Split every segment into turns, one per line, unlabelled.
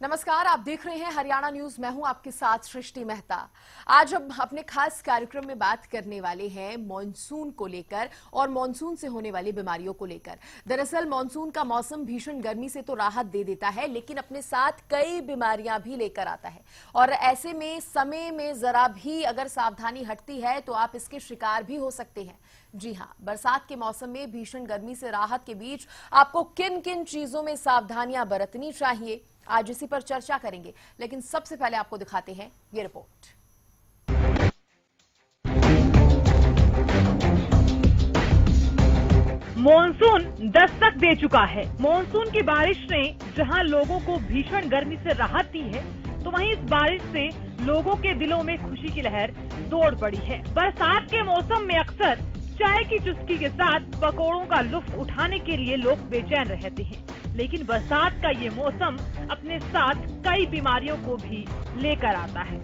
नमस्कार, आप देख रहे हैं हरियाणा न्यूज। मैं हूं आपके साथ सृष्टि मेहता। आज हम अपने खास कार्यक्रम में बात करने वाले हैं मॉनसून को लेकर और मॉनसून से होने वाली बीमारियों को लेकर। दरअसल मॉनसून का मौसम भीषण गर्मी से तो राहत दे देता है, लेकिन अपने साथ कई बीमारियां भी लेकर आता है और ऐसे में समय में जरा भी अगर सावधानी हटती है तो आप इसके शिकार भी हो सकते हैं। जी हां, बरसात के मौसम में भीषण गर्मी से राहत के बीच आपको किन किन चीजों में सावधानियां बरतनी चाहिए, आज इसी पर चर्चा करेंगे। लेकिन सबसे पहले आपको दिखाते हैं ये रिपोर्ट।
मॉनसून दस्तक दे चुका है। मॉनसून की बारिश ने जहां लोगों को भीषण गर्मी से राहत दी है, तो वहीं इस बारिश से लोगों के दिलों में खुशी की लहर दौड़ पड़ी है। बरसात के मौसम में अक्सर चाय की चुस्की के साथ पकौड़ों का लुत्फ उठाने के लिए लोग बेचैन रहते हैं, लेकिन बरसात का ये मौसम अपने साथ कई बीमारियों को भी लेकर आता है।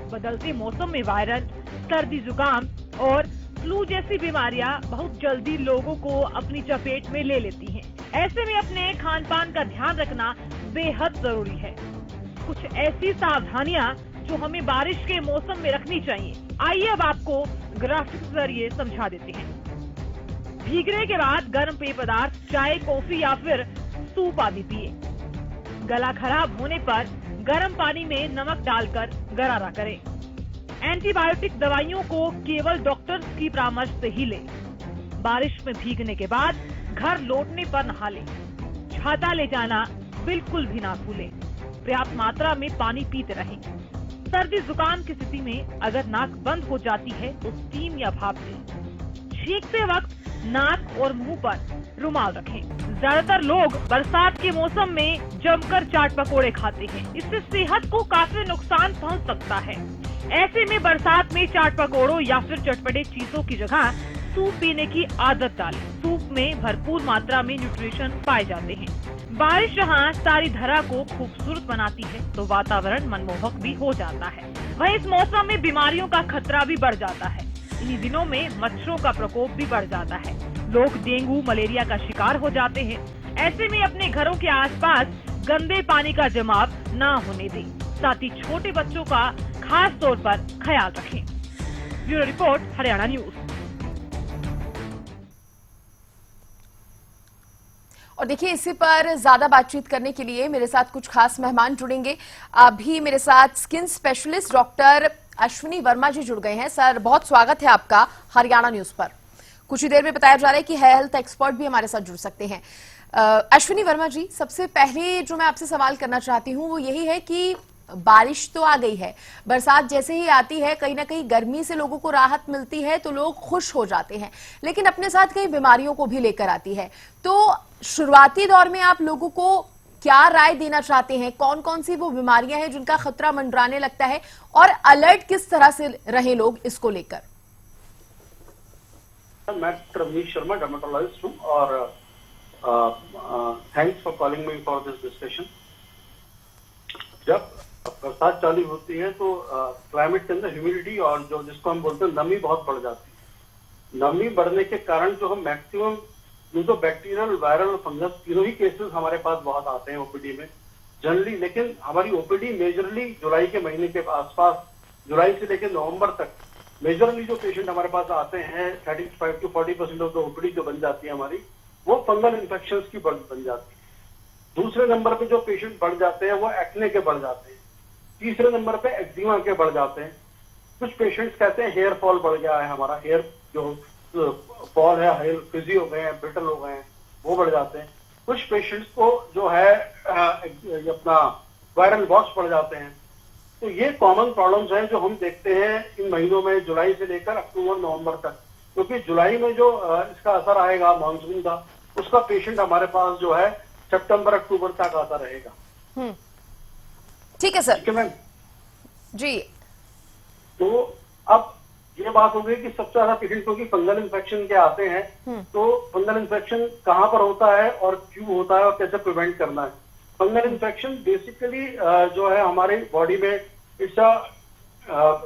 बदलते मौसम में वायरल, सर्दी, जुकाम और फ्लू जैसी बीमारियां बहुत जल्दी लोगों को अपनी चपेट में ले लेती हैं। ऐसे में अपने खान पान का ध्यान रखना बेहद जरूरी है। कुछ ऐसी सावधानियां जो हमें बारिश के मौसम में रखनी चाहिए, आइए अब आपको ग्राफिक के जरिए समझा देते हैं। भीगने के बाद गर्म पेय पदार्थ, चाय, कॉफी या फिर सूप आदि पिए। गला खराब होने पर गर्म पानी में नमक डालकर गरारा करें। एंटीबायोटिक दवाइयों को केवल डॉक्टर की परामर्श से ही लें। बारिश में भीगने के बाद घर लौटने पर नहा लें। छाता ले जाना बिल्कुल भी ना भूलें। पर्याप्त मात्रा में पानी पीते रहें। सर्दी जुकाम की स्थिति में अगर नाक बंद हो जाती है तो स्टीम या भाप लें। छींकते वक्त नाक और मुंह पर रुमाल रखें। ज्यादातर लोग बरसात के मौसम में जमकर चाट पकोड़े खाते हैं। इससे सेहत को काफी नुकसान पहुंच सकता है। ऐसे में बरसात में चाट पकोड़ों या फिर चटपटे चीजों की जगह सूप पीने की आदत डालें। सूप में भरपूर मात्रा में न्यूट्रिशन पाए जाते हैं। बारिश जहाँ सारी धरा को खूबसूरत बनाती है, तो वातावरण मनमोहक भी हो जाता है। वहीं इस मौसम में बीमारियों का खतरा भी बढ़ जाता है। इन्हीं दिनों में मच्छरों का प्रकोप भी बढ़ जाता है। लोग डेंगू, मलेरिया का शिकार हो जाते हैं। ऐसे में अपने घरों के आसपास गंदे पानी का जमाव न होने दें। साथ ही छोटे बच्चों का खास तौर पर ख्याल रखें। Bureau report, Haryana news.
और देखिए, इसी पर ज्यादा बातचीत करने के लिए मेरे साथ कुछ खास मेहमान जुड़ेंगे। अभी मेरे साथ skin specialist doctor Ashwini Verma ji जुड़ गए हैं। सर, बहुत स्वागत है आपका हरियाणा न्यूज पर। कुछ ही देर में बताया जा रहा है कि हेल्थ एक्सपर्ट भी हमारे साथ जुड़ सकते हैं। अश्विनी वर्मा जी, सबसे पहले जो मैं आपसे सवाल करना चाहती हूँ वो यही है कि बारिश तो आ गई है, बरसात जैसे ही आती है कहीं ना कहीं गर्मी से लोगों को राहत मिलती है तो लोग खुश हो जाते हैं, लेकिन अपने साथ कई बीमारियों को भी लेकर आती है। तो शुरुआती दौर में आप लोगों को क्या राय देना चाहते हैं? कौन कौन सी वो बीमारियां हैं जिनका खतरा मंडराने लगता है और अलर्ट किस तरह से रहे लोग इसको लेकर?
मैं रमेश शर्मा, डर्मेटोलॉजिस्ट हूँ और thanks for calling me for this discussion. जब बरसात चालू होती है तो क्लाइमेट के अंदर ह्यूमिडिटी और जो जिसको हम बोलते हैं नमी बहुत बढ़ जाती है। नमी बढ़ने के कारण जो हम मैक्सिमम जो बैक्टीरियल, वायरल और फंगस तीनों ही केसेस हमारे पास बहुत आते हैं ओपीडी में जनरली। लेकिन हमारी ओपीडी मेजरली जुलाई के महीने के आसपास, जुलाई से लेकर नवंबर तक मेजरली जो पेशेंट हमारे पास आते हैं 35 to 40% ऑफ द ओपीडी जो बन जाती है हमारी, वो फंगल इन्फेक्शन की बन जाती है। दूसरे नंबर पे जो पेशेंट बढ़ जाते हैं वो एक्ने के बढ़ जाते हैं। तीसरे नंबर पे एक्जिमा के बढ़ जाते हैं। कुछ पेशेंट्स कहते हैं हेयर फॉल बढ़ गया है, हमारा हेयर जो फॉल है, हेयर फ्रिजी हो गए हैं, ब्रिटल हो गए हैं, वो बढ़ जाते हैं। कुछ पेशेंट्स को जो है अपना वायरल वॉक्स बढ़ जाते हैं। तो ये कॉमन प्रॉब्लम्स हैं जो हम देखते हैं इन महीनों में, जुलाई से लेकर अक्टूबर नवंबर तक, क्योंकि जुलाई में जो इसका असर आएगा मानसून का, उसका पेशेंट हमारे पास जो है सितंबर अक्टूबर तक आता रहेगा।
ठीक है सर।
ठीक है मैम
जी।
तो अब ये बात हो गई कि सबसे ज्यादा पेशेंट क्योंकि फंगल इन्फेक्शन के आते हैं, तो फंगल इन्फेक्शन कहाँ पर होता है और क्यों होता है और कैसे प्रिवेंट करना है। फंगल इन्फेक्शन बेसिकली जो है हमारे बॉडी में इट्स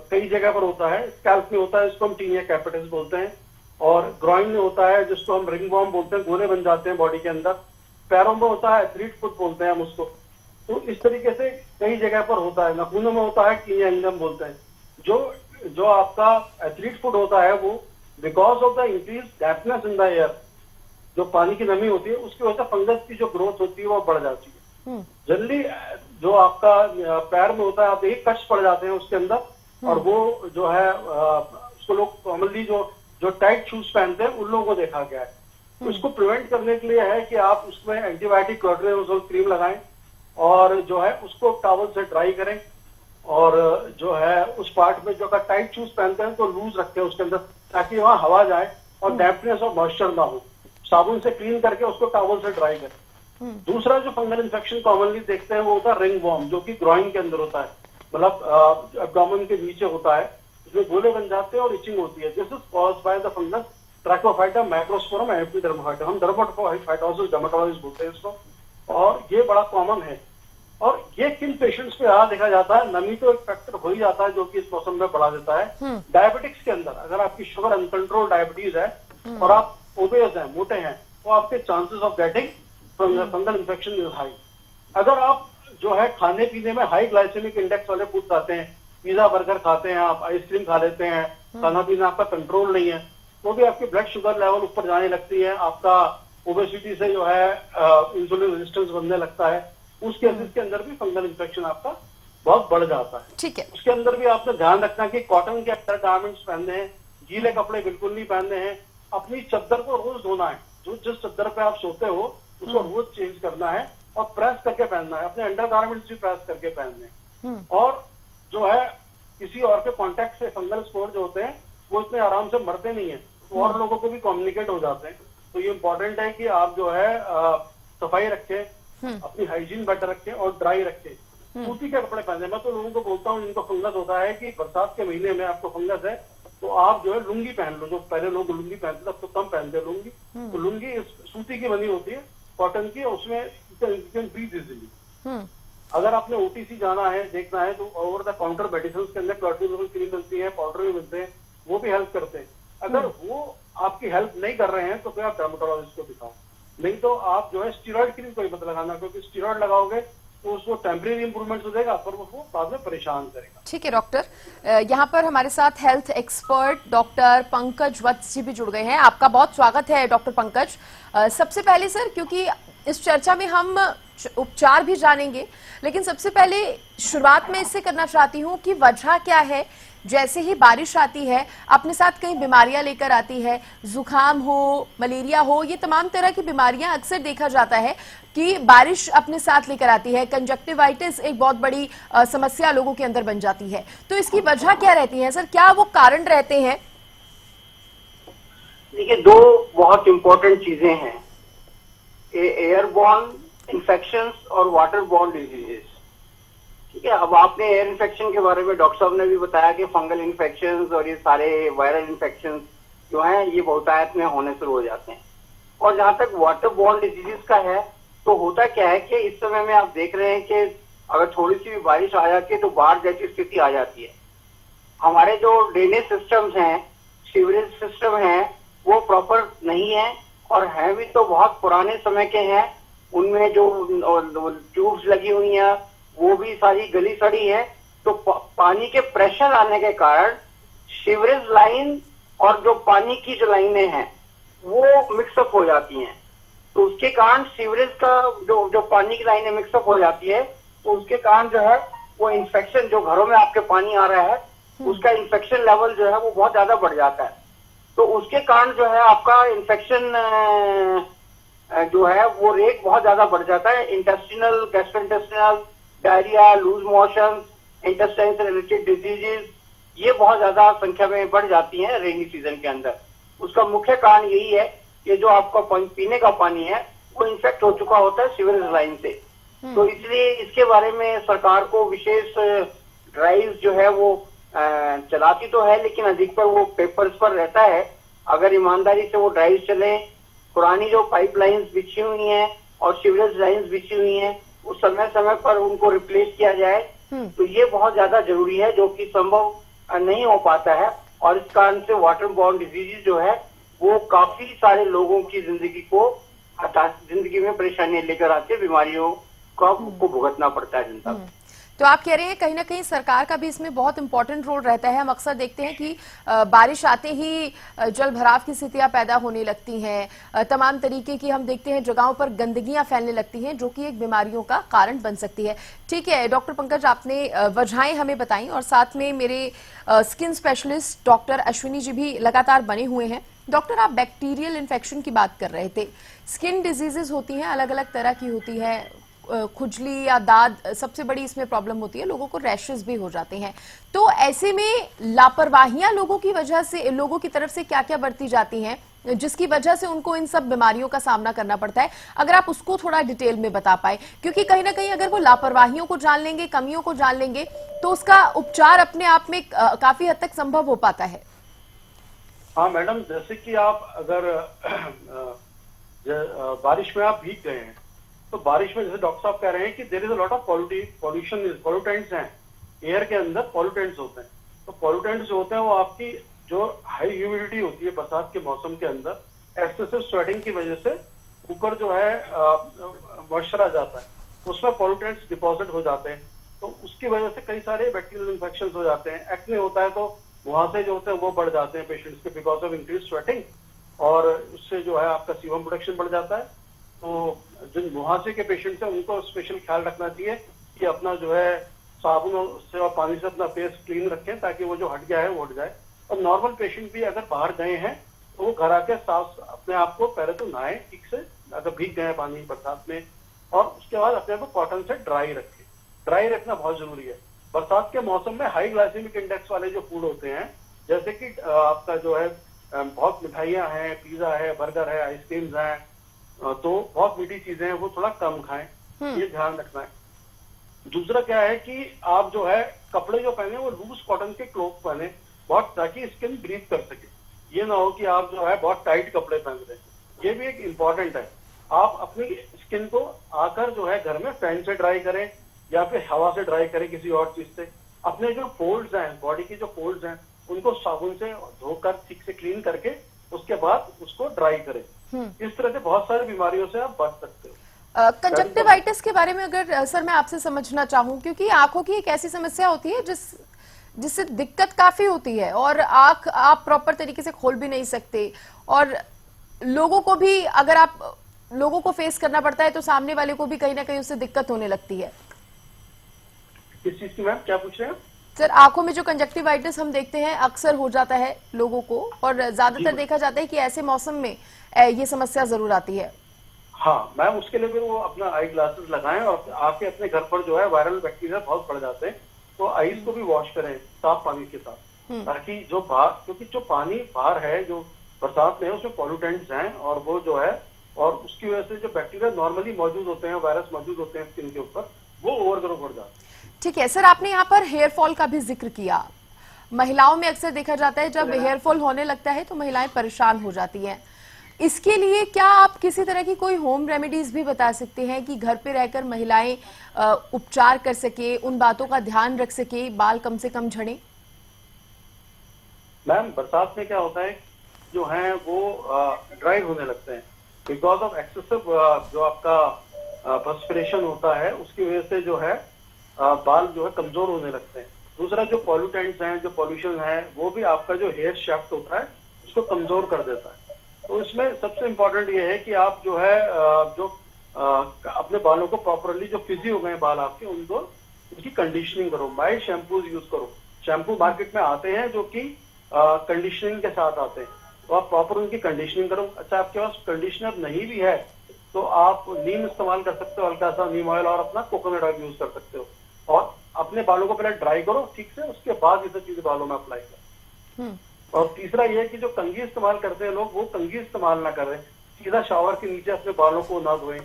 कई जगह पर होता है। स्कैल्प में होता है, इसको हम टीनिया कैपिटिस बोलते हैं, और ग्रॉइन में होता है जिसको हम रिंगवॉर्म बोलते हैं, गोले बन जाते हैं बॉडी के अंदर। पैरों में होता है एथलीट फुट बोलते हैं हम उसको, तो इस तरीके से कई जगह पर होता है, नाखूनों में होता है, टीनिया इंगम बोलते हैं। जो आपका एथलीट फुट होता है वो because of the increase dampness in the air, जो पानी की नमी होती है उसकी वजह से फंगस की जो ग्रोथ होती है वो बढ़ जाती है। जनरली जो आपका पैर में होता है, आप एक कष्ट पड़ जाते हैं उसके अंदर, और वो जो है उसको लोग कॉमनली जो टाइट शूज पहनते हैं उन लोगों को देखा गया है। तो इसको प्रिवेंट करने के लिए है कि आप उसमें एंटीबायोटिक क्लोट्रियाजोल क्रीम लगाएं और जो है उसको टॉवल से ड्राई करें, और जो है उस पार्ट में जो का टाइट शूज पहनते हैं तो लूज रखें उसके अंदर, ताकि वहां हवा जाए और डैम्पनेस और मॉइस्चर ना हो। साबुन से क्लीन करके उसको टॉवल से ड्राई करें। दूसरा जो फंगल इन्फेक्शन कॉमनली देखते हैं वो होता है रिंग वॉर्म, जो कि ग्रोइन के अंदर होता है, मतलब एब्डोमेन के नीचे होता है, इसमें गोले बन जाते हैं और इचिंग होती है। This is caused by the fungus trichophyton microsporum epidermophyton, हम डर्माटोफाइटोसिस डर्माटोलॉजिस्ट बोलते हैं इसको, और ये बड़ा कॉमन है। और ये किन पेशेंट्स पे यहाँ देखा जाता है, नमी तो एक फैक्टर हो ही जाता है जो कि इस मौसम में बढ़ा देता है। डायबिटिक्स के अंदर अगर आपकी शुगर अनकंट्रोल डायबिटीज है और आप ओबेस हैं, मोटे हैं, तो आपके chances of getting fungal infection is high. अगर आप जो है खाने पीने में हाई ग्लाइसेमिक इंडेक्स वाले फूड खाते हैं, पिज्जा बर्गर खाते हैं, आप आइसक्रीम खा लेते हैं, खाना पीना आपका कंट्रोल नहीं है, तो भी आपकी ब्लड शुगर लेवल ऊपर जाने लगती है, आपका ओबेसिटी से जो है इंसुलिन रेजिस्टेंस बनने लगता है। उस केसेस के अंदर भी फंगल इन्फेक्शन आपका बहुत बढ़ जाता है।
ठीक है।
उसके अंदर भी आपने ध्यान रखना कि कॉटन के अंदर गारमेंट्स पहनने हैं, गीले कपड़े बिल्कुल नहीं पहनने हैं, अपनी चद्दर को रोज धोना है, जो जिस चद्दर पे आप सोते हो उसको रोज चेंज करना है और प्रेस करके पहनना है, अपने अंडर गारमेंट्स भी प्रेस करके पहनने हैं। और जो है किसी और के कॉन्टेक्ट से फंगल स्पोर जो होते हैं वो इतने आराम से मरते नहीं है, तो और लोगों को भी कम्युनिकेट हो जाते हैं। तो ये इंपॉर्टेंट है कि आप जो है सफाई रखें, अपनी हाइजीन बेटर रखें और ड्राई रखें, सूती के कपड़े पहने। मैं तो लोगों को बोलता हूँ जिनको फंगस होता है कि बरसात के महीने में आपको फंगस है तो आप जो है लुंगी पहन लो, जो पहले लोग लुंगी पहनते थे अब तो कम पहनते हैं लुंगी, तो लुंगी सूती की बनी होती है, कॉटन की, उसमें ब्रीथ इजीली। अगर आपने ओटीसी जाना है, देखना है, तो ओवर द काउंटर मेडिसिन के अंदर क्लोट्रियाजोल क्रीम मिलती है, पाउडर भी मिलते हैं, वो भी हेल्प करते हैं। अगर वो आपकी हेल्प नहीं कर रहे हैं तो फिर आप डर्मेटोलॉजिस्ट को दिखाओ, नहीं तो आप जो है स्टीरॉइड क्रीम कोई मत लगाना, क्योंकि स्टीरॉइड लगाओगे तो उसको टेम्परेरी इंप्रूवमेंट तो देगा पर वो बाद में परेशान करेगा।
ठीक है डॉक्टर, यहाँ पर हमारे साथ हेल्थ एक्सपर्ट डॉक्टर पंकज वत्स जी भी जुड़ गए हैं। आपका बहुत स्वागत है डॉक्टर पंकज। सबसे पहले सर, क्योंकि इस चर्चा में हम उपचार भी जानेंगे, लेकिन सबसे पहले शुरुआत में इससे करना चाहती हूँ कि वजह क्या है, जैसे ही बारिश आती है अपने साथ कई बीमारियां लेकर आती है, जुकाम हो, मलेरिया हो, ये तमाम तरह की बीमारियां अक्सर देखा जाता है कि बारिश अपने साथ लेकर आती है। कंजक्टिवाइटिस एक बहुत बड़ी समस्या लोगों के अंदर बन जाती है, तो इसकी वजह क्या रहती है सर, क्या वो कारण रहते हैं?
देखिए, दो बहुत इंपॉर्टेंट चीजें हैं, एयरबॉर्न इन्फेक्शंस और वाटरबॉर्न डिजीजेस। ठीक है, अब आपने एयर इन्फेक्शन के बारे में डॉक्टर साहब ने भी बताया कि फंगल इन्फेक्शंस और ये सारे वायरल इन्फेक्शंस जो हैं ये बहुतायत में होने शुरू हो जाते हैं। और जहां तक वाटरबॉर्न डिजीजेस का है तो होता क्या है कि इस समय में आप देख रहे हैं कि अगर थोड़ी सी भी बारिश आ जाती है तो बाढ़ जैसी स्थिति आ जाती है। हमारे जो ड्रेनेज सिस्टम्स हैं, सीवरेज सिस्टम हैं, वो प्रॉपर नहीं है, और हैं भी तो बहुत पुराने समय के हैं। उनमें जो ट्यूब्स लगी हुई हैं वो भी सारी गली सड़ी है, तो पानी के प्रेशर आने के कारण सीवरेज लाइन और जो पानी की जो लाइनें हैं वो मिक्सअप हो जाती हैं। तो उसके कारण सीवरेज का जो पानी की लाइनें मिक्सअप हो जाती है, तो उसके कारण जो है वो इन्फेक्शन, जो घरों में आपके पानी आ रहा है उसका इन्फेक्शन लेवल जो है वो बहुत ज्यादा बढ़ जाता है। तो उसके कारण जो है आपका इन्फेक्शन जो है वो रेट बहुत ज्यादा बढ़ जाता है। Intestinal, gastrointestinal, diarrhoea, loose motion, intestine से रिलेटेड डिजीजेस ये बहुत ज्यादा संख्या में बढ़ जाती हैं रेनी सीजन के अंदर। उसका मुख्य कारण यही है कि जो आपका पीने का पानी है वो इन्फेक्ट हो चुका होता है सीवरेज लाइन से। तो इसलिए इसके बारे में सरकार को विशेष ड्राइव जो है वो चलाती तो है, लेकिन अधिकतर वो पेपर्स पर रहता है। अगर ईमानदारी से वो ड्राइव चले, पुरानी जो पाइपलाइंस बिछी हुई हैं और सीवरेज लाइंस बिछी हुई हैं उस समय समय पर उनको रिप्लेस किया जाए, तो ये बहुत ज्यादा जरूरी है, जो कि संभव नहीं हो पाता है। और इस कारण से वाटरबॉर्न डिजीज जो है वो काफी सारे लोगों की जिंदगी में परेशानियां लेकर आते हैं, बीमारियों को भुगतना पड़ता है जनता को।
तो आप कह रहे हैं कहीं ना कहीं सरकार का भी इसमें बहुत इंपॉर्टेंट रोल रहता है। हम अक्सर देखते हैं कि बारिश आते ही जल भराव की स्थितियां पैदा होने लगती हैं, तमाम तरीके की हम देखते हैं जगहों पर गंदगियां फैलने लगती हैं, जो कि एक बीमारियों का कारण बन सकती है। ठीक है डॉक्टर पंकज, आपने वजहें हमें बताई और साथ में मेरे skin specialist doctor Ashwini ji भी लगातार बने हुए हैं। डॉक्टर, आप बैक्टीरियल इन्फेक्शन की बात कर रहे थे। स्किन डिजीजेस होती हैं, अलग अलग तरह की होती है, खुजली या दाद सबसे बड़ी इसमें प्रॉब्लम होती है, लोगों को रैशेस भी हो जाते हैं। तो ऐसे में लापरवाहियां लोगों की वजह से, लोगों की तरफ से क्या क्या बरती जाती हैं जिसकी वजह से उनको इन सब बीमारियों का सामना करना पड़ता है, अगर आप उसको थोड़ा डिटेल में बता पाए, क्योंकि कहीं ना कहीं अगर वो लापरवाहियों को जान लेंगे, कमियों को जान लेंगे, तो उसका उपचार अपने आप में काफी हद तक संभव हो पाता है।
हाँ मैडम, जैसे कि आप अगर बारिश में आप भीग गए हैं, तो बारिश में जैसे डॉक्टर साहब कह रहे हैं कि there is a lot of pollution, pollutants हैं एयर के अंदर, पॉल्यूटेंट्स होते हैं। तो पॉल्यूटेंट्स जो होते हैं वो आपकी जो हाई ह्यूमिडिटी होती है बरसात के मौसम के अंदर, एक्सेसिव स्वेटिंग की वजह से ऊपर जो है मॉइस्चर आ जाता है, उसमें पॉल्यूटेंट्स डिपॉजिट हो जाते हैं। तो उसकी वजह से कई सारे बैक्टीरियल इन्फेक्शन हो जाते हैं। एक्ने होता है तो मुहासे जो होते हैं वो बढ़ जाते हैं पेशेंट्स के, बिकॉज ऑफ इंक्रीज स्वेटिंग, और उससे जो है आपका सीबम प्रोडक्शन बढ़ जाता है। तो जिन मुहासे के पेशेंट्स हैं उनको स्पेशल ख्याल रखना चाहिए कि अपना जो है साबुन से और पानी से अपना फेस क्लीन रखें, ताकि वो जो हट गया है वो हट जाए। और नॉर्मल पेशेंट भी अगर बाहर गए हैं तो वो घर आके साफ अपने आप को पहले तो नहाए ठीक से, अगर भीग गए हैं पानी बरसात में, और उसके बाद अपने आप को कॉटन से ड्राई रखें। ड्राई रखना बहुत जरूरी है। बरसात के मौसम में हाई ग्लाइसेमिक इंडेक्स वाले जो फूड होते हैं, जैसे कि आपका जो है बहुत मिठाइयाँ हैं, पिज्जा है, बर्गर है, आइसक्रीम्स हैं, तो बहुत मीठी चीजें हैं वो थोड़ा कम खाएं, ये ध्यान रखना है। दूसरा क्या है कि आप जो है कपड़े जो पहने वो लूज कॉटन के क्लोथ पहने बहुत, ताकि स्किन ब्रीथ कर सके। ये ना हो कि आप जो है बहुत टाइट कपड़े पहन रहे हैं, ये भी एक इम्पॉर्टेंट है। आप अपनी स्किन को आकर जो है घर में फैन से ड्राई करें या फिर हवा से ड्राई करें, किसी और चीज से। अपने जो फोल्ड्स हैं, बॉडी की जो फोल्ड्स हैं, उनको साबुन से धोकर ठीक से क्लीन करके उसके बाद उसको ड्राई करें। इस तरह से बहुत सारी बीमारियों से आप बच सकते हो।
कंजक्टिवाइटिस के बारे में अगर सर मैं आपसे समझना चाहूं, क्योंकि आंखों की एक ऐसी समस्या होती है जिससे दिक्कत काफी होती है, और आंख आप प्रॉपर तरीके से खोल भी नहीं सकते, और लोगों को भी, अगर आप लोगों को फेस करना पड़ता है तो सामने वाले को भी कहीं ना कहीं उससे दिक्कत होने लगती है।
किस चीज की मैम, क्या पूछ रहे हैं
सर? आंखों में जो कंजक्टिवाइटिस हम देखते हैं अक्सर हो जाता है लोगों को, और ज्यादातर देखा जाता है कि ऐसे मौसम में ये समस्या जरूर आती है।
हाँ मैम, उसके लिए फिर वो अपना आई ग्लासेस लगाएं, और आके अपने घर पर जो है वायरल बैक्टीरिया बहुत बढ़ जाते हैं, तो आईज को भी वॉश करें साफ पानी के साथ, ताकि जो बाहर, क्योंकि जो पानी बाहर है जो बरसात में है उसमें पॉल्यूटेंट्स हैं, और वो जो है, और उसकी वजह से जो बैक्टीरिया नॉर्मली मौजूद होते हैं, वायरस मौजूद होते हैं स्किन के ऊपर, वो ओवरग्रो बढ़ जाते हैं।
ठीक है सर, आपने यहाँ पर हेयर फॉल का भी जिक्र किया। महिलाओं में अक्सर देखा जाता है जब हेयर फॉल होने लगता है तो महिलाएं परेशान हो जाती हैं। इसके लिए क्या आप किसी तरह की कोई होम रेमेडीज भी बता सकते हैं कि घर पे रहकर महिलाएं उपचार कर सके, उन बातों का ध्यान रख सके, बाल कम से कम झड़े?
मैम, बरसात में क्या होता है, जो है वो ड्राई होने लगते हैं बिकॉज ऑफ एक्सेसिव जो आपका पर्सपिरेशन होता है, उसकी वजह से जो है बाल जो है कमजोर होने लगते हैं। दूसरा जो पॉल्यूटेंट्स हैं, जो पॉल्यूशन है, वो भी आपका जो हेयर शेफ्ट होता है उसको कमजोर कर देता है। तो इसमें सबसे इम्पोर्टेंट ये है कि आप जो है अपने बालों को प्रॉपरली, जो फिजी हो गए बाल आपके, उनकी कंडीशनिंग करो, माइल्ड शैम्पूज यूज करो। शैम्पू मार्केट में आते हैं जो कि कंडीशनिंग के साथ आते हैं, तो आप प्रॉपर उनकी कंडीशनिंग करो। अच्छा, आपके पास कंडीशनर नहीं भी है तो आप नीम इस्तेमाल कर सकते हो, हल्का सा नीम ऑयल, और अपना कोकोनट ऑयल यूज कर सकते हो, और अपने बालों को पहले ड्राई करो ठीक से, उसके बाद ये सब चीजें बालों में अप्लाई करो। और तीसरा ये है कि जो कंघी इस्तेमाल करते हैं लोग, वो कंघी इस्तेमाल ना करें, सीधा शावर के नीचे अपने बालों को ना धोएं।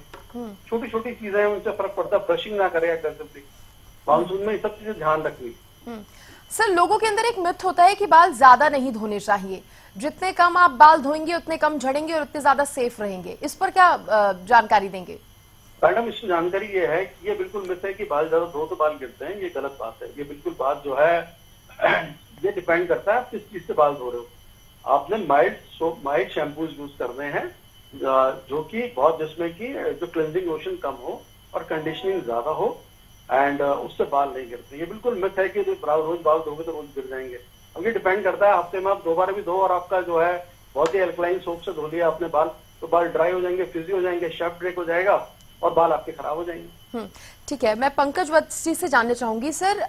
छोटी छोटी चीजें हैं, उनसे फर्क पड़ता है। ब्रशिंग ना करें एग्रेसिवली, मानसून में ये सब चीजें ध्यान रखनी।
सर, लोगों के अंदर एक मिथ होता है कि बाल ज्यादा नहीं धोने चाहिए, जितने कम आप बाल धोएंगे उतने कम झड़ेंगे और उतने ज्यादा सेफ रहेंगे। इस पर क्या जानकारी देंगे?
मैडम, इसमें जानकारी ये है कि ये बिल्कुल मिथ है कि बाल ज्यादा धो तो बाल गिरते हैं, ये गलत बात है। ये बिल्कुल बात जो है ये डिपेंड करता है आप किस चीज से बाल धो रहे हो। आपने माइल्ड शैम्पूज यूज करने हैं, जो कि बहुत, जिसमें कि जो क्लेंजिंग लोशन कम हो, और कंडीशनिंग ज्यादा हो एंड उससे बाल नहीं गिरते। ये बिल्कुल मिथ है कि रोज बाल धोगे तो रोज गिर जाएंगे। अब ये डिपेंड करता है, हफ्ते में आप 2 बार भी धो और आपका जो है बहुत ही एल्कलाइन सोप से धो लिया आपने बाल, तो बाल ड्राई हो जाएंगे, फ्रिजी हो जाएंगे, शेफ ब्रेक हो जाएगा और बाल आपके खराब हो जाएंगे।
ठीक है, मैं पंकज वत्स जी से जानना चाहूंगी सर,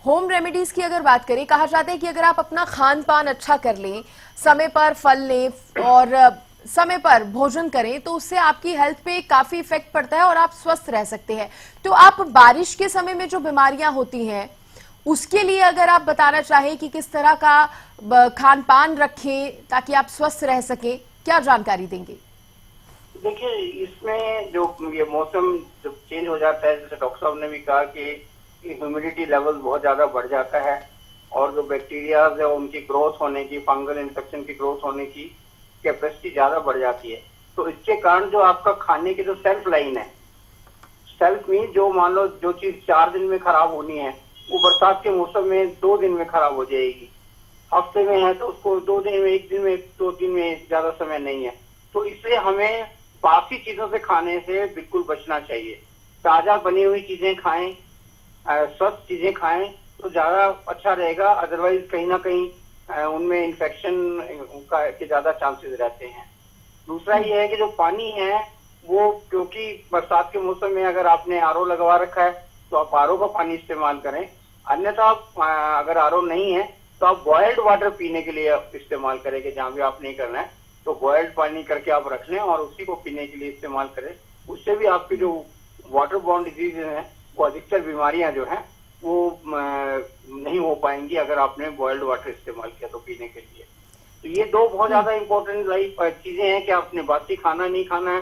होम रेमेडीज की अगर बात करें, कहा जाता है कि अगर आप अपना खान पान अच्छा कर लें, समय पर फल लें और समय पर भोजन करें तो उससे आपकी हेल्थ पे काफी इफेक्ट पड़ता है और आप स्वस्थ रह सकते हैं। तो आप बारिश के समय में जो बीमारियां होती हैं उसके लिए अगर आप बताना चाहें कि किस तरह का खान पान रखें ताकि आप स्वस्थ रह सकें, क्या जानकारी देंगे?
देखिए, इसमें जो ये मौसम जब चेंज हो जाता है, जैसे डॉक्टर साहब ने भी कहा कि ह्यूमिडिटी लेवल बहुत ज्यादा बढ़ जाता है और जो बैक्टीरिया है उनकी ग्रोथ होने की, फंगल इन्फेक्शन की ग्रोथ होने की कैपेसिटी ज्यादा बढ़ जाती है। तो इसके कारण जो आपका खाने की जो सेल्फ लाइन है, सेल्फ मीन जो मान लो जो चीज 4 दिन में खराब होनी है वो बरसात के मौसम में 2 दिन में खराब हो जाएगी। हफ्ते में है तो उसको 2 दिन में, 1 दिन में, 2 दिन में ज्यादा समय नहीं है। तो इसलिए हमें बासी चीजों से खाने से बिल्कुल बचना चाहिए। ताजा बनी हुई चीजें खाएं, स्वस्थ चीजें खाएं तो ज्यादा अच्छा रहेगा। अदरवाइज कहीं ना कहीं उनमें इन्फेक्शन के ज्यादा चांसेस रहते हैं। दूसरा ये है कि जो पानी है वो, क्योंकि बरसात के मौसम में अगर आपने आरओ लगवा रखा है तो आप आरओ का पानी इस्तेमाल करें, अन्यथा आप अगर आरओ नहीं है तो आप बॉयल्ड वाटर पीने के लिए इस्तेमाल करेंगे। जहां भी आप नहीं करना है तो बॉयल्ड पानी करके आप रख लें और उसी को पीने के लिए इस्तेमाल करें। उससे भी आपकी जो वाटर बॉर्न डिजीज है, वो अधिकतर बीमारियां जो हैं वो नहीं हो पाएंगी अगर आपने बॉयल्ड वाटर इस्तेमाल किया तो पीने के लिए। तो ये 2 बहुत ज्यादा इंपॉर्टेंट लाइफ चीजें हैं कि आपने बासी खाना नहीं खाना है।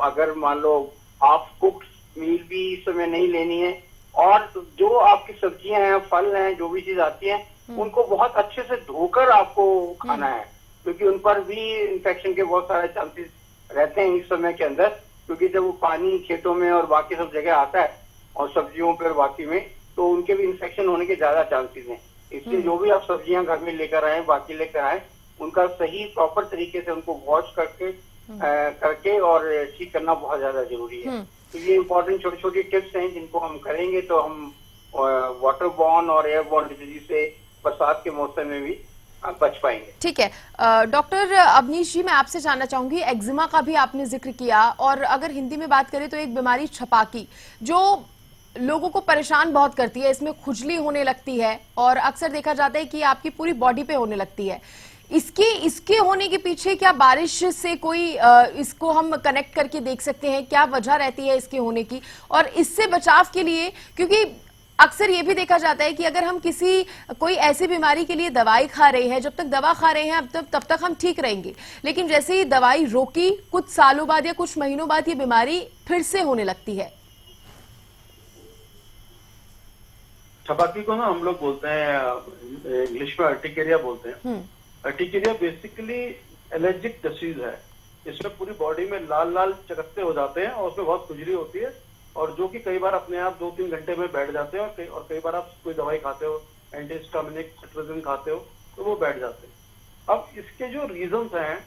अगर मान लो हाफ कुक्ड मील भी इस समय नहीं लेनी है, और जो आपकी सब्जियां हैं, फल हैं, जो भी चीज आती है उनको बहुत अच्छे से धोकर आपको खाना है, क्योंकि उन पर भी इन्फेक्शन के बहुत सारे चांसेस रहते हैं इस समय के अंदर। क्योंकि जब वो पानी खेतों में और बाकी सब जगह आता है और सब्जियों पर बाकी में, तो उनके भी इन्फेक्शन होने के ज्यादा चांसेस हैं। इसलिए जो भी आप सब्जियां घर में लेकर आए, बाकी लेकर आए, उनका सही प्रॉपर तरीके से उनको वॉश करके और ठीक करना बहुत ज्यादा जरूरी है। तो ये इम्पोर्टेंट छोटी छोटी टिप्स हैं जिनको हम करेंगे तो हम वाटर बॉर्न और एयर बॉर्न डिजीज से बरसात के मौसम में भी बच पाएंगे।
ठीक है, डॉक्टर अवनीश जी, मैं आपसे जानना चाहूंगी, एक्जिमा का भी आपने जिक्र किया और अगर हिंदी में बात करें तो एक बीमारी छपाकी जो लोगों को परेशान बहुत करती है, इसमें खुजली होने लगती है और अक्सर देखा जाता है कि आपकी पूरी बॉडी पे होने लगती है। इसके होने के पीछे क्या बारिश से कोई इसको हम कनेक्ट करके देख सकते हैं, क्या वजह रहती है इसके होने की? और इससे बचाव के लिए, क्योंकि अक्सर ये भी देखा जाता है कि अगर हम कोई ऐसी बीमारी के लिए दवाई खा रहे हैं, जब तक दवा खा रहे हैं तब तक हम ठीक रहेंगे, लेकिन जैसे ही दवाई रोकी कुछ सालों बाद या कुछ महीनों बाद ये बीमारी फिर से होने लगती है।
छपाकी को ना हम लोग बोलते हैं इंग्लिश में अर्टिकेरिया बोलते हैं। अर्टिकेरिया बेसिकली एलर्जिक डिसीज है। इसमें पूरी बॉडी में लाल लाल चकत्ते हो जाते हैं और उसमें बहुत खुजली होती है, और जो कि कई बार अपने आप 2-3 घंटे में बैठ जाते हैं और कई बार आप कोई दवाई खाते हो, एंटीहिस्टामिनिक सिट्राजिन खाते हो तो वो बैठ जाते हैं। अब इसके जो रीजंस हैं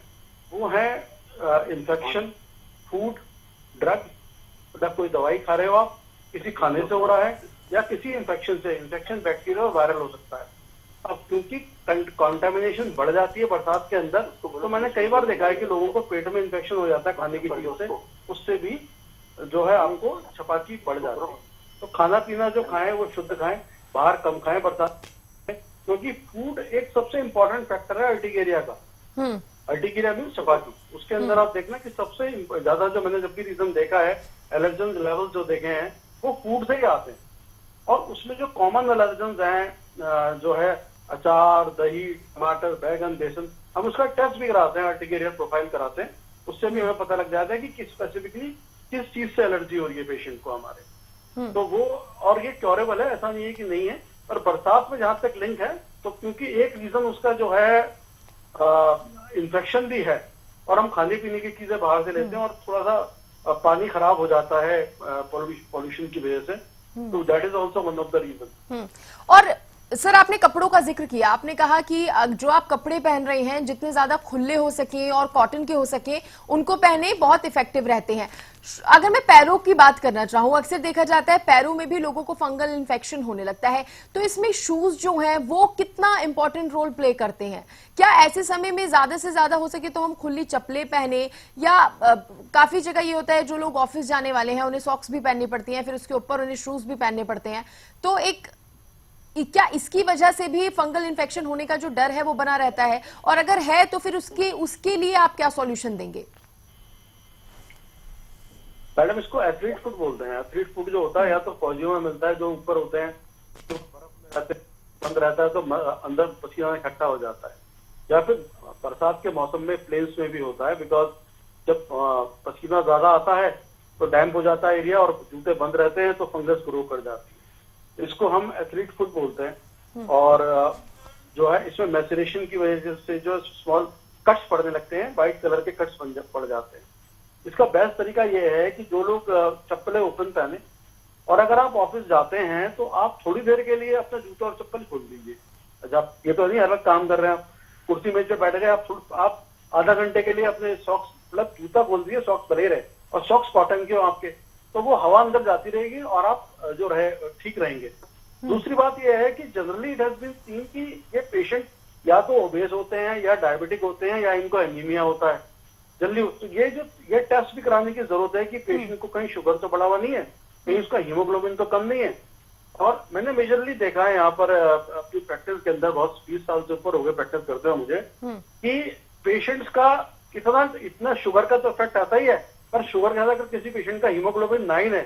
वो है इन्फेक्शन, फूड, ड्रग, मतलब कोई दवाई खा रहे हो आप, किसी खाने से हो रहा है या किसी इन्फेक्शन से। इन्फेक्शन बैक्टीरिया और वायरल हो सकता है। अब क्योंकि कॉन्टेमिनेशन बढ़ जाती है बरसात के अंदर, तो मैंने कई बार देखा है कि लोगों को पेट में इन्फेक्शन हो जाता है खाने की चीजों से, उससे भी जो है आपको छपाकी बढ़ जाती है। तो खाना पीना जो खाएं वो शुद्ध खाएं, बाहर कम खाएं बरसात में, क्योंकि फूड एक सबसे इम्पोर्टेंट फैक्टर है अर्टिकेरिया का। अर्टिकेरिया मीन छपाकी, उसके अंदर आप देखना कि सबसे ज्यादा जो मैंने जब भी रीजन देखा है, एलर्जन लेवल जो देखे हैं वो फूड से ही आते हैं। और उसमें जो कॉमन एलर्जन हैं जो है अचार, दही, टमाटर, बैगन, बेसन, हम उसका टेस्ट भी कराते हैं, अर्टिकेरिया प्रोफाइल कराते हैं। उससे भी हमें पता लग जाता है कि किस स्पेसिफिकली किस चीज से एलर्जी हो रही है पेशेंट को हमारे। तो वो, और ये क्योरेबल है, ऐसा नहीं है कि नहीं है। पर बरसात में जहां तक लिंक है, तो क्योंकि एक रीजन उसका जो है इन्फेक्शन भी है और हम खाने पीने की चीजें बाहर से लेते हैं और थोड़ा सा पानी खराब हो जाता है पॉल्यूशन की वजह से, तो that is also one of the reason.
और सर, आपने कपड़ों का जिक्र किया, आपने कहा कि जो आप कपड़े पहन रहे हैं जितने ज्यादा खुले हो सके और कॉटन के हो सके उनको पहने, बहुत इफेक्टिव रहते हैं। अगर मैं पैरों की बात करना चाहूं, अक्सर देखा जाता है पैरों में भी लोगों को फंगल इन्फेक्शन होने लगता है, तो इसमें शूज जो हैं वो कितना इंपॉर्टेंट रोल प्ले करते हैं? क्या ऐसे समय में ज्यादा से ज्यादा हो सके तो हम खुली चप्पलें पहने, या काफी जगह ये होता है जो लोग ऑफिस जाने वाले हैं उन्हें सॉक्स भी पहननी पड़ती हैं, फिर उसके ऊपर उन्हें शूज भी पहनने पड़ते हैं, तो क्या इसकी वजह से भी फंगल इन्फेक्शन होने का जो डर है वो बना रहता है? और अगर है तो फिर उसके लिए आप क्या सॉल्यूशन देंगे?
मैडम, इसको एथलीट फुट बोलते हैं। एथलीट फुट जो होता है या तो फौजियों में मिलता है, जो ऊपर होते हैं, जो बर्फ में रहते हैं, बंद रहता है तो अंदर पसीना इकट्ठा हो जाता है, या फिर बरसात के मौसम में प्लेन्स में भी होता है, बिकॉज जब पसीना ज्यादा आता है तो डैम्प हो जाता है एरिया और जूते बंद रहते हैं तो फंगस ग्रो कर जाती है। इसको हम एथलीट फुट बोलते हैं। और जो है इसमें मैसेरेशन की वजह से जो स्मॉल कट्स पड़ने लगते हैं, व्हाइट कलर के कट्स पड़ जाते हैं। इसका बेस्ट तरीका यह है कि जो लोग चप्पलें ओपन पहने, और अगर आप ऑफिस जाते हैं तो आप थोड़ी देर के लिए अपना जूता और चप्पल खोल लीजिए। जब ये तो नहीं हर वक्त काम कर रहे हैं, आप कुर्सी मेज पे बैठ गए, आप आधा घंटे के लिए अपने सॉक्स, मतलब जूता खोल दिए, सॉक्स भरे रहे, और सॉक्स कॉटन के हो आपके, तो वो हवा अंदर जाती रहेगी और आप जो रहे ठीक रहेंगे। दूसरी बात यह है कि generally it has been seen कि ये पेशेंट या तो ओबेस होते हैं या डायबिटिक होते हैं या इनको एनीमिया होता है। जल्दी ये टेस्ट भी कराने की जरूरत है कि पेशेंट को कहीं शुगर तो बढ़ा हुआ नहीं है, कहीं उसका हीमोग्लोबिन तो कम नहीं है। और मैंने मेजरली देखा है यहाँ पर अपनी प्रैक्टिस के अंदर, बहुत 20 साल से ऊपर हो गए प्रैक्टिस करते हुए मुझे, कि पेशेंट्स का इतना शुगर का तो इफेक्ट आता ही है, पर शुगर के साथ अगर किसी पेशेंट का हीमोग्लोबिन 9 है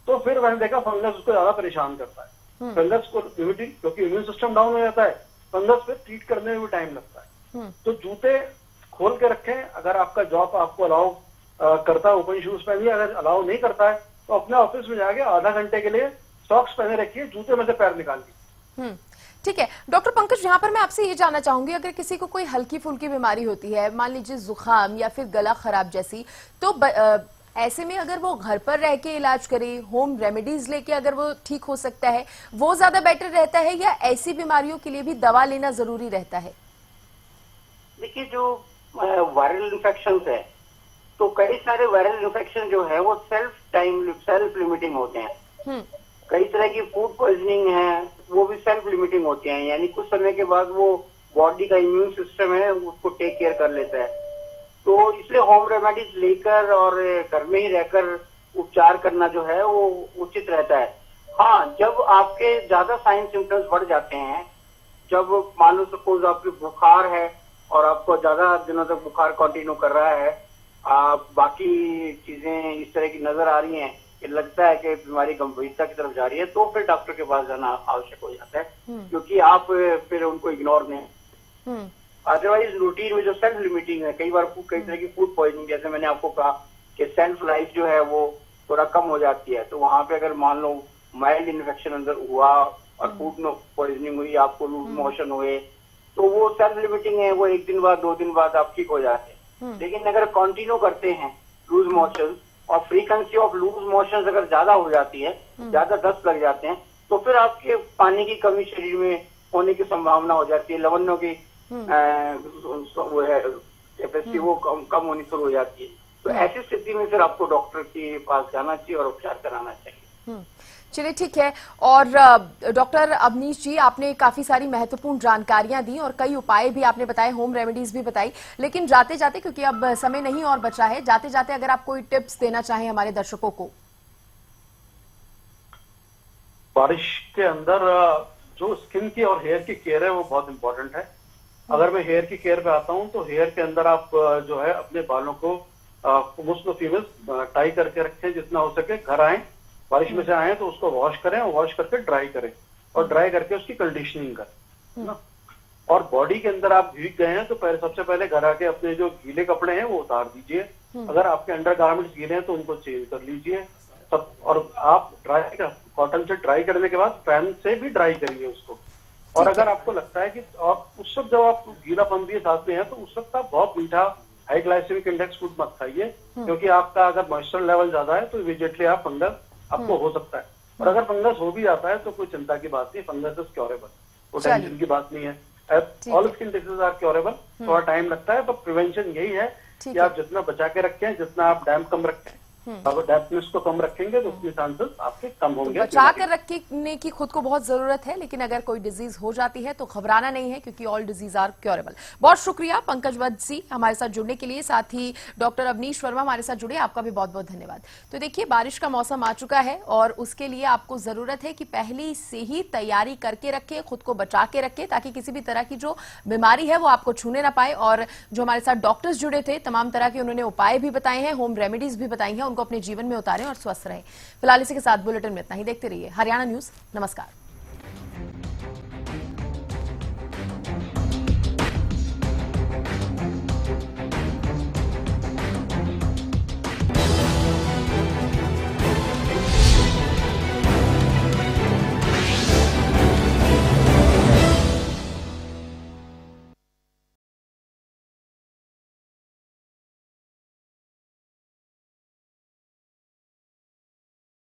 तो फिर मैंने देखा फंगस उसको ज्यादा परेशान करता है। फंगस को इम्यूनिटी, क्योंकि इम्यून सिस्टम डाउन हो जाता है, फंगस पे ट्रीट करने में भी टाइम लगता है। तो जूते खोल के रखें, अगर आपका जॉब आपको अलाउ करता है ओपन शूज पहनिए, अगर अलाउ नहीं करता है तो अपने ऑफिस में जाके आधा घंटे के लिए सॉक्स पहने रखिए, जूते में से पैर निकालिए।
ठीक है डॉक्टर पंकज, यहाँ पर मैं आपसे ये जानना चाहूंगी, अगर किसी को कोई हल्की फुल्की बीमारी होती है, मान लीजिए जुकाम या फिर गला खराब जैसी, तो ऐसे में अगर वो घर पर रह के इलाज करे, होम रेमेडीज लेके अगर वो ठीक हो सकता है, वो ज्यादा बेटर रहता है, या ऐसी बीमारियों के लिए भी दवा लेना जरूरी रहता है?
देखिए, जो वायरल इन्फेक्शन है, तो कई सारे वायरल इन्फेक्शन जो है वो सेल्फ लिमिटिंग होते हैं। कई तरह की फूड पॉइजनिंग है, वो भी सेल्फ लिमिटिंग होते हैं, यानी कुछ समय के बाद वो बॉडी का इम्यून सिस्टम है उसको टेक केयर कर लेता है। तो इसलिए होम रेमेडीज लेकर और घर में ही रहकर उपचार करना जो है वो उचित रहता है। हाँ, जब आपके ज्यादा साइन सिम्टम्स बढ़ जाते हैं, जब मान लो सपोज आपकी बुखार है और आपको ज्यादा दिनों तक बुखार कंटिन्यू कर रहा है, बाकी चीजें इस तरह की नजर आ रही हैं कि लगता है कि बीमारी गंभीरता की तरफ जा रही है, तो फिर डॉक्टर के पास जाना आवश्यक हो जाता है, क्योंकि आप फिर उनको इग्नोर नहीं। अदरवाइज रूटीन में जो सेल्फ लिमिटिंग है, कई बार कई तरह की फूड पॉइजनिंग, जैसे मैंने आपको कहा कि सेल्फ लाइफ जो है वो थोड़ा कम हो जाती है, तो वहां पे अगर मान लो माइल्ड इन्फेक्शन अंदर हुआ और फूड पॉइजनिंग हुई, आपको लूज मोशन हुए, तो वो सेल्फ लिमिटिंग है, वो 1 दिन बाद 2 दिन बाद आप ठीक हो जाते हैं। लेकिन अगर कंटिन्यू करते हैं लूज मोशन, और फ्रीक्वेंसी ऑफ लूज मोशन अगर ज्यादा हो जाती है, ज्यादा दस्त लग जाते हैं, तो फिर आपके पानी की कमी शरीर में होने की संभावना हो जाती है, लवणों की वो है कैपेसिटी वो कम होनी शुरू हो जाती है। तो ऐसी स्थिति में फिर आपको डॉक्टर के पास जाना चाहिए और उपचार कराना चाहिए।
चलिए ठीक है। और डॉक्टर अवनीश जी, आपने काफी सारी महत्वपूर्ण जानकारियां दी और कई उपाय भी आपने बताए, होम रेमेडीज भी बताई, लेकिन जाते जाते, क्योंकि अब समय नहीं और बचा है, जाते जाते अगर आप कोई टिप्स देना चाहें हमारे दर्शकों को।
बारिश के अंदर जो स्किन की और हेयर की केयर है वो बहुत इंपॉर्टेंट है। अगर मैं हेयर की केयर पे आता हूँ तो हेयर के अंदर आप जो है अपने बालों को मोस्ट फीमेल टाई करके रखें जितना हो सके। घर आए, बारिश में से आए तो उसको वॉश करें, और वॉश करके ड्राई करें, और ड्राई करके उसकी कंडीशनिंग करें ना। और बॉडी के अंदर आप भीग गए हैं तो सबसे पहले घर आके अपने जो गीले कपड़े हैं वो उतार दीजिए। अगर आपके अंडर गारमेंट्स गीले हैं तो उनको चेंज कर लीजिए सब। और आप कॉटन से ड्राई करने के बाद फैन से भी ड्राई करिए उसको। और अगर आपको लगता है कि आप उस वक्त जब आप गीलापन भी साथ में है तो उस वक्त आप बहुत मीठा हाई ग्लाइसेमिक इंडेक्स फूड मत खाइए, क्योंकि आपका अगर मॉइस्चर लेवल ज्यादा है तो इमीडिएटली आप फंगस आपको हो सकता है। और अगर फंगस हो भी जाता है तो कोई चिंता की बात नहीं, फंगस इज क्योरेबल, तो
चलिए।
टेंशन की बात नहीं है। All skin disease are curable, थोड़ा टाइम लगता है, तो प्रिवेंशन यही है
ठीक
कि
है।
आप जितना बचा के रखें, जितना आप डैम्प कम रखें, अगर डैम्पनेस को कम रखेंगे तो उसके चांसेस आपके कम होंगे।
बचा कर रखने की खुद को बहुत जरूरत है, लेकिन अगर कोई डिजीज हो जाती है तो घबराना नहीं है, क्योंकि ऑल डिजीज आर क्योरेबल। बहुत शुक्रिया पंकज वत्सी हमारे साथ जुड़ने के लिए, साथ ही डॉक्टर अवनीश वर्मा हमारे साथ जुड़े, आपका भी बहुत बहुत धन्यवाद। तो देखिए, बारिश का मौसम आ चुका है और उसके लिए आपको जरूरत है कि पहले से ही तैयारी करके रखें, खुद को बचा के रखें, ताकि किसी भी तरह की जो बीमारी है वो आपको छूने ना पाए। और जो हमारे साथ डॉक्टर्स जुड़े थे, तमाम तरह के उन्होंने उपाय भी बताए हैं, होम रेमेडीज भी बताई हैं, उनको अपने जीवन में उतारें और स्वस्थ रहें। फिलहाल इसी के साथ बुलेटिन में इतना ही। देखते रहिए हरियाणा न्यूज। नमस्कार।